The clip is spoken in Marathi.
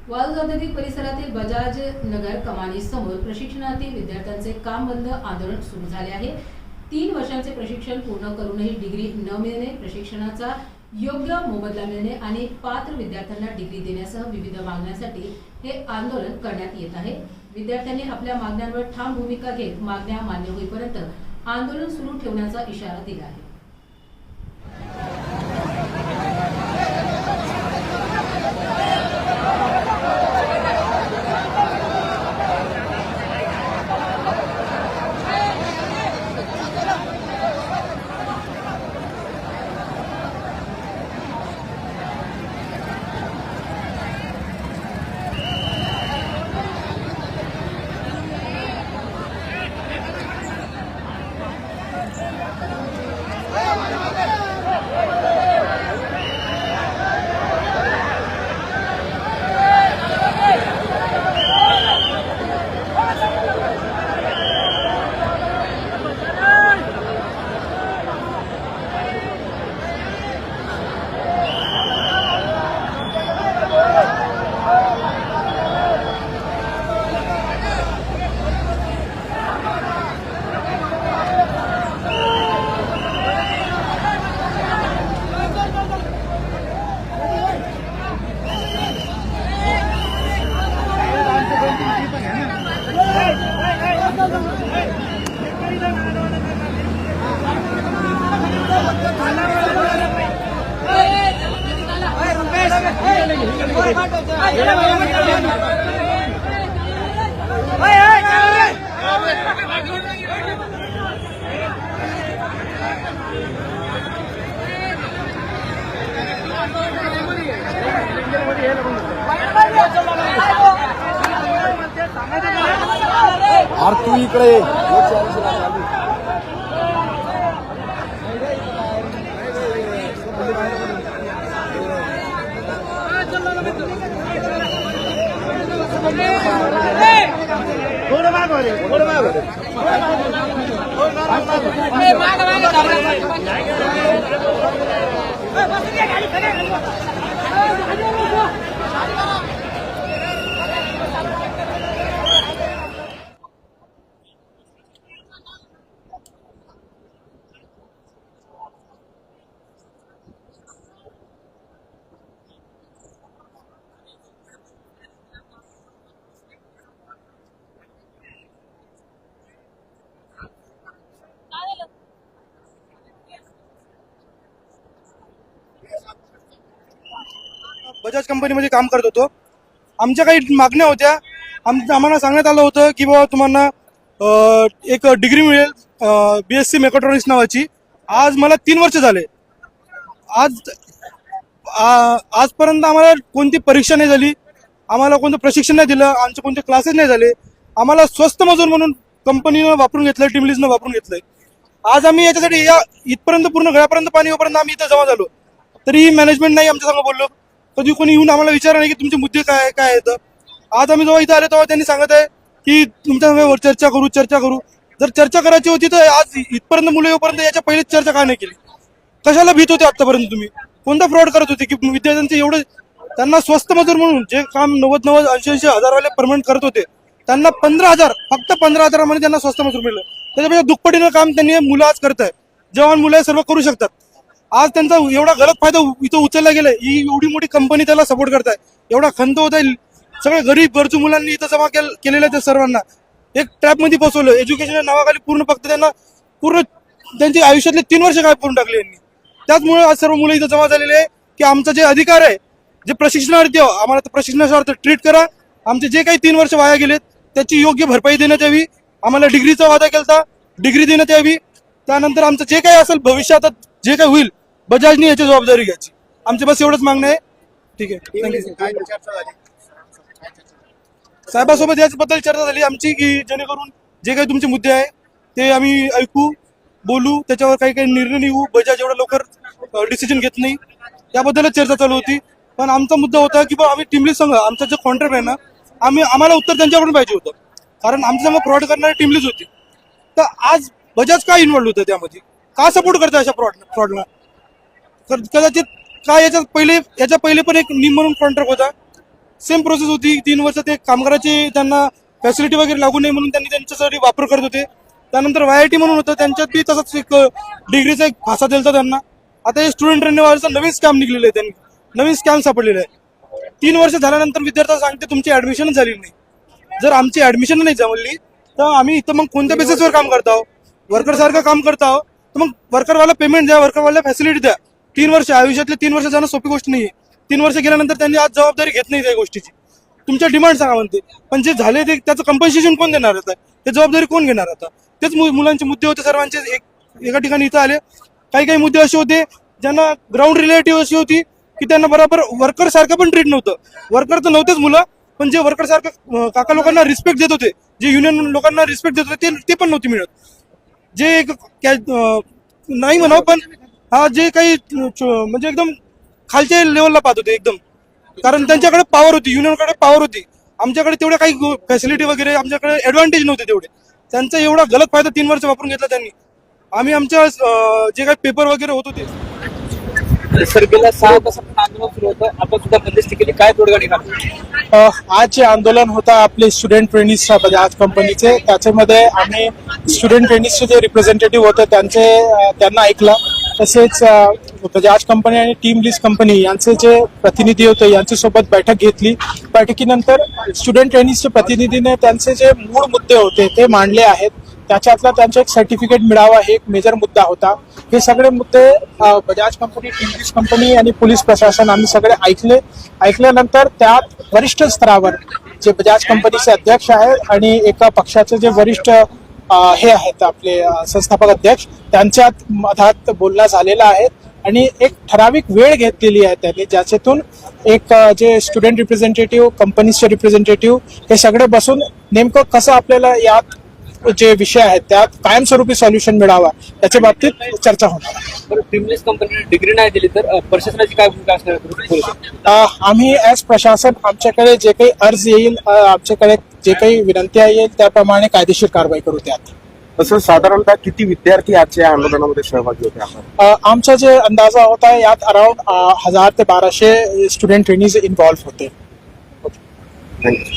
वाळूज औद्योगिक परिसरातील बजाज नगर कमानी समोर प्रशिक्षणार्थी विद्यार्थ्यांचे काम बंद आंदोलन सुरू झाले आहे। 3 वर्षांचे प्रशिक्षण पूर्ण करूनही डिग्री न मिळणे, प्रशिक्षणाचा योग्य मोबदला मिळणे आणि पात्र विद्यार्थ्यांना डिग्री देण्यासह विविध मागण्यांसाठी हे आंदोलन करण्यात येत आहे। विद्यार्थ्यांनी आपल्या मागण्यांवर ठाम भूमिका घेत मागण्या मान्य होईपर्यंत आंदोलन सुरू ठेवण्याचा इशारा दिला आहे। तू इकडे बजाज कंपनीमध्ये काम करत होतो। आमच्या काही मागण्या होत्या। आम्हाला सांगण्यात आलं होतं की बाबा तुम्हाला एक डिग्री मिळेल BSc मेकाट्रॉनिक्स नावाची। आज मला 3 वर्ष झाले। आजपर्यंत आम्हाला कोणती परीक्षा नाही झाली, आम्हाला कोणतं प्रशिक्षण नाही दिलं, आमचे कोणते क्लासेस नाही झाले। आम्हाला स्वस्त मजूर म्हणून कंपनीनं वापरून घेतलंय, टीम लीजनं वापरून घेतलंय। आज आम्ही याच्यासाठी इथपर्यंत पूर्ण गळ्यापर्यंत पाणी होईपर्यंत आम्ही इथं जमा झालो, तरी मॅनेजमेंट नाही आमच्या संग बोललो। कधी कोणी येऊन आम्हाला विचारलं नाही की तुमचे मुद्दे काय काय आहेत। आज आम्ही जेव्हा इथं आले तेव्हा त्यांनी सांगत आहे की तुमच्या संग चर्चा करू। जर चर्चा करायची होती तर आज इथपर्यंत मुलं येऊपर्यंत याच्या पहिलेच चर्चा का नाही केली? कशाला भीत होते आतापर्यंत? तुम्ही कोणता फ्रॉड करत होते की विद्यार्थ्यांचे एवढे त्यांना स्वस्त मजूर म्हणून जे काम 90-90, 80-80 हजारवाले परमनंट करत होते त्यांना 15,000, फक्त 15,000 त्यांना स्वस्त मजूर मिळलं। त्याच्यापेक्षा दुप्पटीनं काम त्यांनी मुलं आज करत आहे। जवान मुलं सर्व करू शकतात। आज त्यांचा एवढा गलत फायदा इथं उचलला गेलाय। ही एवढी मोठी कंपनी त्याला सपोर्ट करताय, एवढा खंत होत आहे। सगळे गरीब गरजू मुलांनी इथं जमा केलेल्या त्या सर्वांना एक ट्रॅप मध्ये फसवलं। एज्युकेशनच्या नावाखाली पूर्ण फक्त त्यांना त्यांची आयुष्यातले 3 वर्ष काय करून टाकले यांनी। त्याचमुळे आज सर्व मुलं इथं जमा झालेले आहे की आमचा जे अधिकार आहे, जे प्रशिक्षणार्थी आम्हाला प्रशिक्षणासारखं ट्रीट करा। आमचे जे काही 3 वर्ष वाया गेलेत त्याची योग्य भरपाई देण्यात यावी। आम्हाला डिग्रीचा वादा केला, डिग्री देण्यात यावी। त्यानंतर आमचं जे काही असेल भविष्यात जे काही होईल बजाजनी याची जबाबदारी घ्यायची। आमचे बस एवढंच मागणं आहे। ठीक आहे, थँक्यू। साहेबांसोबत याबद्दल चर्चा झाली आमची की जेणेकरून जे काही तुमचे मुद्दे आहे ते आम्ही ऐकू, बोलू, त्याच्यावर काही काही निर्णय निघू। बजाज एवढा लवकर डिसिजन घेत नाही, त्याबद्दलच चर्चा चालू होती। पण आमचा मुद्दा होता की आम्ही टीमलीज संघ आमचा जो कॉन्ट्रॅक्ट आहे ना, आम्हाला उत्तर त्यांच्याकडून पाहिजे होतं, कारण आमच्या संघ फ्रॉड करणारी टीमलीज होती। तर आज बजाज का इन्व्हॉल्व होतं त्यामध्ये, का सपोर्ट करतं अशा फ्रॉडला? कदाचित काय याच्या पहिले पण एक निम म्हणून कॉन्ट्रॅक्ट होता, सेम प्रोसेस होती. 3 वर्ष ते कामगाराचे त्यांना फॅसिलिटी वगैरे लागू नये म्हणून त्यांनी त्यांच्यासाठी वापर करत होते. त्यानंतर YIT म्हणून होतं, त्यांच्यात बी तसंच एक डिग्रीचा एक फासा दिलता त्यांना. आता हे स्टुडंट रेन्युअलचं नवीन स्कॅम निघलेलं आहे, त्यांनी नवीन स्कॅम सापडलेलं आहे. 3 वर्ष झाल्यानंतर विद्यार्थ्याला सांगते तुमची ऍडमिशनच झालेली नाही. जर आमची ऍडमिशन नाही जमली तर आम्ही इथं मग कोणत्या बेसिसवर काम करत आहोत? वर्कर सारखं काम करत आहोत, तर मग वर्करवाला पेमेंट द्या, वर्करवाला फॅसिलिटी द्या. 3 वर्ष आयुष्यातले 3 वर्ष जाणं सोपी गोष्ट नाहीये. 3 वर्ष गेल्यानंतर त्यांनी आज जबाबदारी घेत नाही त्या गोष्टीची. तुमच्या डिमांड सांगा म्हणते, पण जे झाले ते त्याचं कंपन्सेशन कोण देणार आता? ते जबाबदारी कोण घेणार आता? तेच मुलांचे मुद्दे होते सर्वांचे. एका ठिकाणी इथं आले, काही मुद्दे असे होते ज्यांना ग्राउंड रिलेटिव्ह अशी होती की त्यांना बरोबर वर्कर सारखं पण ट्रीट नव्हतं. वर्कर तर नव्हतेच मुलं, पण जे वर्कर सारखं काका लोकांना रिस्पेक्ट देत होते, जे युनियन लोकांना रिस्पेक्ट देत होते ते पण नव्हती मिळत. जे नाही म्हणावं, पण हा जे काही म्हणजे एकदम खालच्या लेवलला पाहत होते एकदम, कारण त्यांच्याकडे पॉवर होती, युनियनकडे पॉवर होती. आमच्याकडे तेवढ्या काही फॅसिलिटी वगैरे, आमच्याकडे ऍडव्हान्टेज नव्हते तेवढे. त्यांचा एवढा गलत फायदा 3 वर्ष वापरून घेतला त्यांनी. आम्ही आमच्या जे काही पेपर वगैरे होत होते, सर गेल्या 6 तासापासून आंदोलन सुरू होतं, आपण सुद्धा बंदिस्त केली, काय तोडगा निघाला? आज जे आंदोलन होतं आपले स्टुडंट ट्रेनिज बजाज कंपनीचे, त्याच्यामध्ये आम्ही स्टुडंट ट्रेनिजचे जे रिप्रेझेंटेटिव्ह होते त्यांना ऐकलं. तसेच बजाज कंपनी आणि टीम लीज कंपनी यांचे जे प्रतिनिधी होते यांच्यासोबत बैठक घेतली. बैठकीनंतर स्टुडंट ट्रेनिजच्या प्रतिनिधीने त्यांचे जे मूळ मुद्दे होते ते मांडले आहेत. त्याच्यातला त्यांचं एक सर्टिफिकेट मिळावा हे एक मेजर मुद्दा होता. हे सगळे मुद्दे Bajaj company, team lease company आणि पोलीस प्रशासन आम्ही सगळे ऐकल्यानंतर त्यात वरिष्ठ स्तरावर जे बजाज कंपनीचे अध्यक्ष आहेत आणि एका पक्षाचे जे वरिष्ठ हे आहेत आपले संस्थापक अध्यक्ष, त्यांच्यात मधात बोलणं झालेलं आहे आणि एक ठराविक वेळ घेतलेली आहे त्यांनी, ज्याच्यातून एक जे स्टुडंट रिप्रेझेंटेटिव्ह, कंपनीचे रिप्रेझेंटेटिव्ह हे सगळे बसून नेमकं कसं आपल्याला यात जे विषय आहेत त्यात कायमस्वरूपी सॉल्युशन मिळावा याच्या बाबतीत चर्चा होणार. टीमलेस कंपनीने डिग्री नाही दिली तर प्रशासनाची काय भूमिका असणार? आम्ही ॲज प्रशासन आमच्याकडे जे काही अर्ज येईल, आमच्याकडे जे काही विनंत्या येईल त्याप्रमाणे कायदेशीर कारवाई करू त्यात. तसं साधारणतः किती विद्यार्थी आजच्या आंदोलनामध्ये सहभागी होते? आमचा जे अंदाजा होता यात अराउंड 1000 ते 1200 स्टुडंट ट्रेनिज इन्व्हॉल्व्ह होते. थँक्यू.